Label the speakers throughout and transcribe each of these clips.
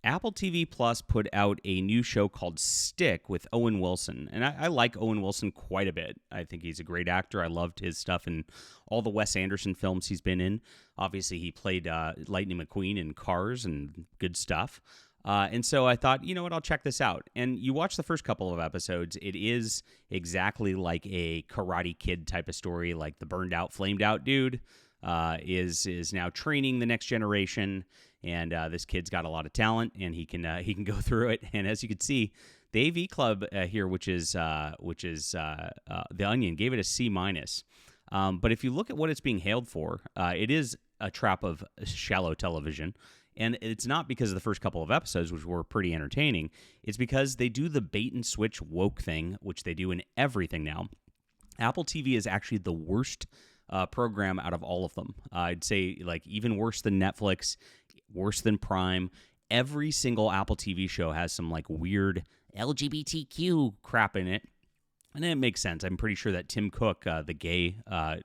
Speaker 1: Apple TV Plus put out a new show called Stick with Owen Wilson. And I like Owen Wilson quite a bit. I think he's a great actor. I loved his stuff in all the Wes Anderson films he's been in. Obviously, he played Lightning McQueen in Cars and good stuff. And so I thought, you know what, I'll check this out. And you watch the first couple of episodes, it is exactly like a Karate Kid type of story, like the burned out, flamed out dude is now training the next generation. And this kid's got a lot of talent, and he can go through it. And as you can see, the AV Club here, which is The Onion, gave it a C-. But if you look at what it's being hailed for, it is a trap of shallow television. And it's not because of the first couple of episodes, which were pretty entertaining. It's because they do the bait and switch woke thing, which they do in everything now. Apple TV is actually the worst program out of all of them. I'd say like even worse than Netflix, worse than Prime. Every single Apple TV show has some like weird LGBTQ crap in it. And it makes sense. I'm pretty sure that Tim Cook, the gay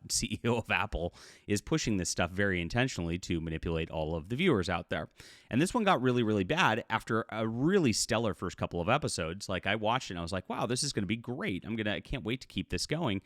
Speaker 1: CEO of Apple, is pushing this stuff very intentionally to manipulate all of the viewers out there. And this one got really, really bad after a really stellar first couple of episodes. Like I watched it and I was like, wow, this is going to be great. I can't wait to keep this going.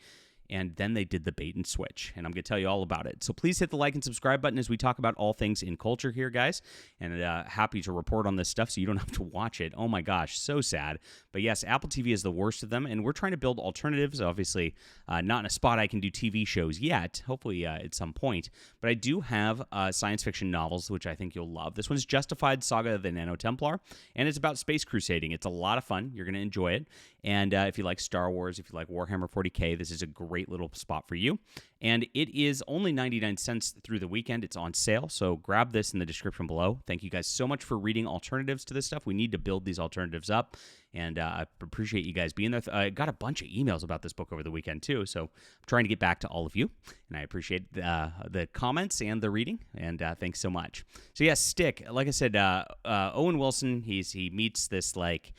Speaker 1: And then they did the bait and switch, and I'm going to tell you all about it. So please hit the like and subscribe button as we talk about all things in culture here, guys. And happy to report on this stuff so you don't have to watch it. Oh my gosh, so sad. But yes, Apple TV is the worst of them, and we're trying to build alternatives. Obviously, not in a spot I can do TV shows yet, hopefully at some point. But I do have science fiction novels, which I think you'll love. This one's Justified Saga of the Nano Templar, and it's about space crusading. It's a lot of fun. You're going to enjoy it. And if you like Star Wars, if you like Warhammer 40K, this is a great little spot for you. And it is only 99 cents through the weekend. It's on sale, so grab this in the description below. Thank you guys so much for reading alternatives to this stuff. We need to build these alternatives up, and I appreciate you guys being there. I got a bunch of emails about this book over the weekend, too, so I'm trying to get back to all of you, and I appreciate the comments and the reading, and thanks so much. So, yeah, Stick. Like I said, Owen Wilson, he meets this, Latino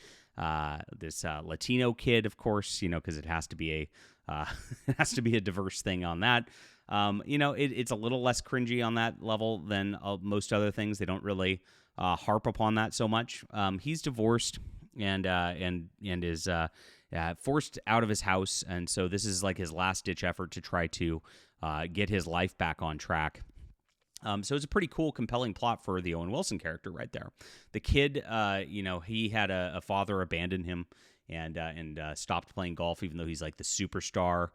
Speaker 1: kid, of course, because it has to be a diverse thing on that. It's a little less cringy on that level than most other things. They don't really harp upon that so much. He's divorced and is forced out of his house, and so this is like his last ditch effort to try to get his life back on track. So it's a pretty cool, compelling plot for the Owen Wilson character right there. The kid, he had a father abandon him and stopped playing golf, even though he's like the superstar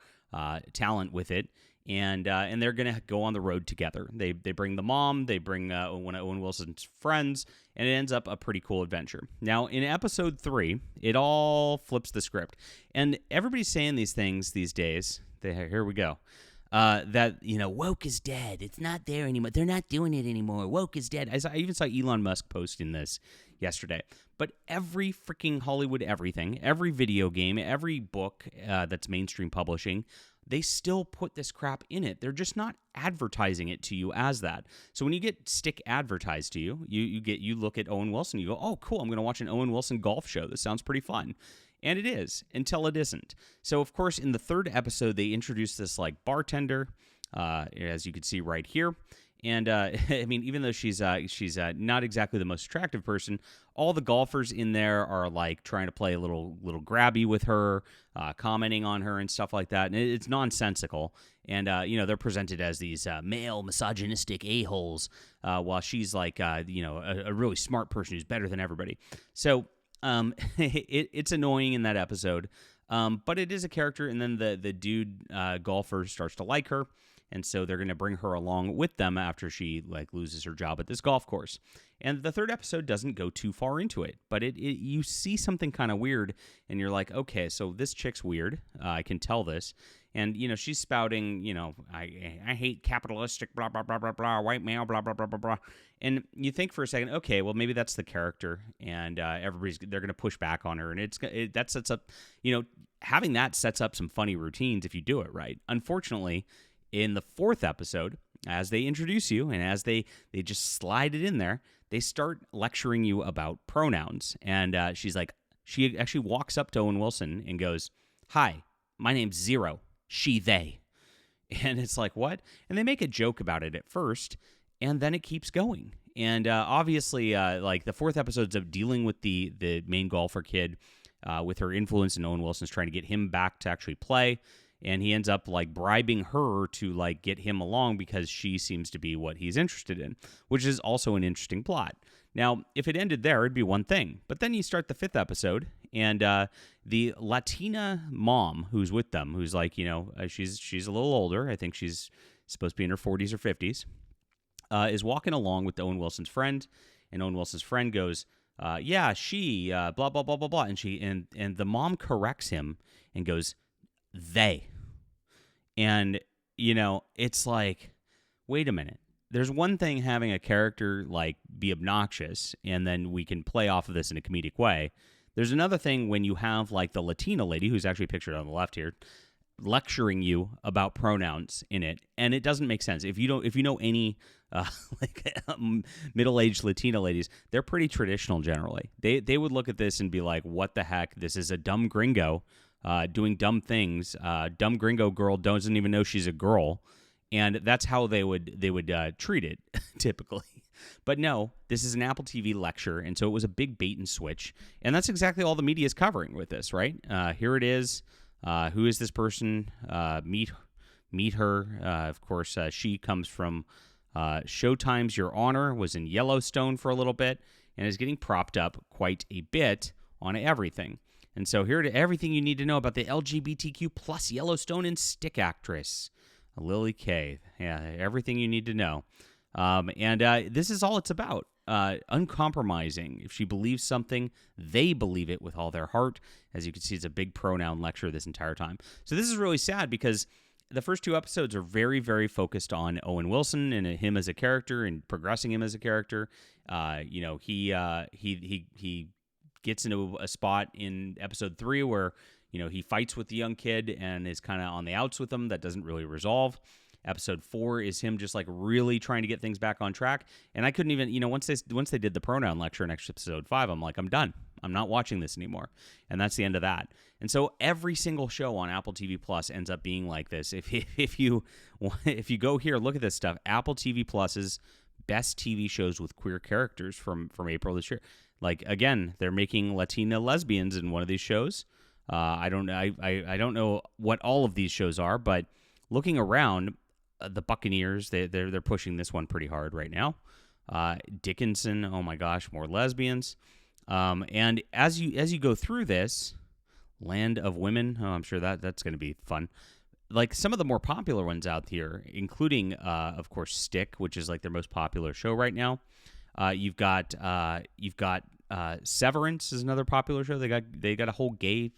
Speaker 1: talent with it. And they're going to go on the road together. They bring the mom, they bring one of Owen Wilson's friends, and it ends up a pretty cool adventure. Now, in episode 3, it all flips the script. And everybody's saying these things these days. Here we go. That, woke is dead. It's not there anymore. They're not doing it anymore. Woke is dead. I even saw Elon Musk posting this yesterday. But every freaking Hollywood everything, every video game, every book that's mainstream publishing, they still put this crap in it. They're just not advertising it to you as that. So when you get Stick advertised to you, you look at Owen Wilson, you go, oh, cool, I'm going to watch an Owen Wilson golf show. This sounds pretty fun. And it is, until it isn't. So, of course, in the third episode, they introduced this, bartender, as you can see right here. And, even though she's not exactly the most attractive person, all the golfers in there are, trying to play a little grabby with her, commenting on her and stuff like that. And it's nonsensical. And, they're presented as these male misogynistic a-holes, while she's, a really smart person who's better than everybody. So it's annoying in that episode, but it is a character, and then the dude golfer starts to like her, and so they're going to bring her along with them after she loses her job at this golf course. And the third episode doesn't go too far into it, but you see something kind of weird, and you're like, okay, so this chick's weird. I can tell this. And, she's spouting, I hate capitalistic, blah, blah, blah, blah, blah, white male, blah, blah, blah, blah, blah. And you think for a second, okay, well, maybe that's the character, and they're going to push back on her. And that sets up, having that sets up some funny routines if you do it right. Unfortunately, in the fourth episode, as they introduce you and as they just slide it in there, they start lecturing you about pronouns. And she actually walks up to Owen Wilson and goes, hi, my name's Zero. She, they. And it's like, what? And they make a joke about it at first, and then it keeps going. And obviously, like the fourth episode's of dealing with the main golfer kid with her influence, and Owen Wilson's trying to get him back to actually play. And he ends up like bribing her to like get him along because she seems to be what he's interested in, which is also an interesting plot. Now, if it ended there, it'd be one thing. But then you start the fifth episode, and the Latina mom who's with them, who's like, she's a little older. I think she's supposed to be in her 40s or 50s, is walking along with Owen Wilson's friend, and Owen Wilson's friend goes, she, blah, blah, blah, blah, blah. And and the mom corrects him and goes, they. And, it's like, wait a minute. There's one thing having a character like be obnoxious, and then we can play off of this in a comedic way. There's another thing when you have like the Latina lady, who's actually pictured on the left here, lecturing you about pronouns in it, and it doesn't make sense. If you know any middle-aged Latina ladies, they're pretty traditional generally. They would look at this and be like, what the heck? This is a dumb gringo doing dumb things. Dumb gringo girl doesn't even know she's a girl. And that's how they would treat it typically. But no, this is an Apple TV lecture, and so it was a big bait and switch. And that's exactly all the media is covering with this, right? Here it is. Who is this person? Meet her. Of course, she comes from Showtime's Your Honor, was in Yellowstone for a little bit, and is getting propped up quite a bit on everything. And so here to everything you need to know about the LGBTQ plus Yellowstone and Stick actress, Lily Kay. Yeah, everything you need to know. And this is all it's about. Uncompromising. If she believes something, they believe it with all their heart. As you can see, it's a big pronoun lecture this entire time. So this is really sad because the first two episodes are very, very focused on Owen Wilson and him as a character and progressing him as a character. He gets into a spot in episode 3 where he fights with the young kid and is kind of on the outs with him. That doesn't really resolve. Episode 4 is him just like really trying to get things back on track. And I couldn't even, once they did the pronoun lecture in episode 5, I'm like, I'm done. I'm not watching this anymore. And that's the end of that. And so every single show on Apple TV Plus ends up being like this. If you go here, look at this stuff. Apple TV Plus's best TV shows with queer characters from April this year. Like, again, they're making Latina lesbians in one of these shows. I don't know what all of these shows are, but looking around, the Buccaneers, they're pushing this one pretty hard right now. Dickinson, oh my gosh, more lesbians. And as you go through this, Land of Women, oh, I'm sure that's going to be fun. Like some of the more popular ones out here, including of course Stick, which is like their most popular show right now. You've got Severance is another popular show. They got a whole gay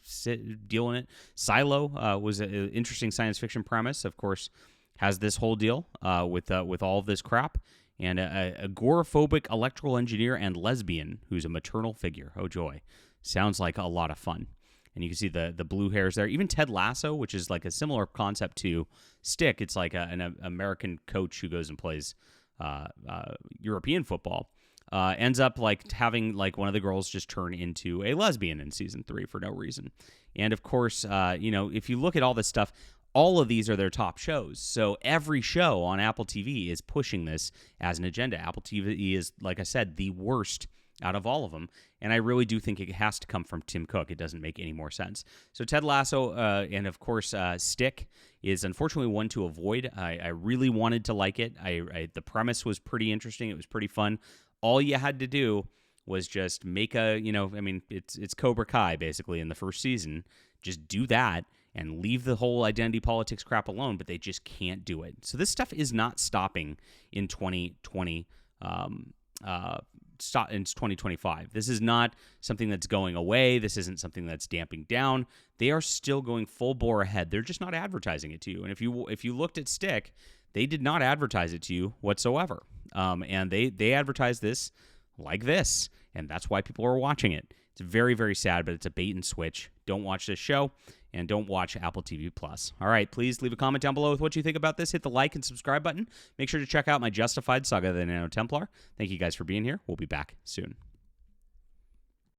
Speaker 1: deal in it. Silo was an interesting science fiction premise. Of course, has this whole deal with all of this crap, and a agoraphobic electrical engineer and lesbian who's a maternal figure. Oh joy, sounds like a lot of fun. And you can see the blue hairs there. Even Ted Lasso, which is like a similar concept to Stick. It's like an American coach who goes and plays European football. Ends up like having like one of the girls just turn into a lesbian in season 3 for no reason. And of course, if you look at all this stuff, all of these are their top shows. So every show on Apple TV is pushing this as an agenda. Apple TV is, like I said, the worst out of all of them. And I really do think it has to come from Tim Cook. It doesn't make any more sense. So Ted Lasso and, of course, Stick is unfortunately one to avoid. I really wanted to like it. The premise was pretty interesting. It was pretty fun. All you had to do was just make it's Cobra Kai basically in the first season. Just do that and leave the whole identity politics crap alone, but they just can't do it. So this stuff is not stopping in 2020, in 2025. This is not something that's going away. This isn't something that's damping down. They are still going full bore ahead. They're just not advertising it to you. And if you looked at Stick, they did not advertise it to you whatsoever. And they advertise this like this, and that's why people are watching it. It's very, very sad, but it's a bait and switch. Don't watch this show, and don't watch Apple TV Plus. All right, please leave a comment down below with what you think about this. Hit the like and subscribe button. Make sure to check out my Justified Saga of the Nano Templar. Thank you guys for being here. We'll be back soon.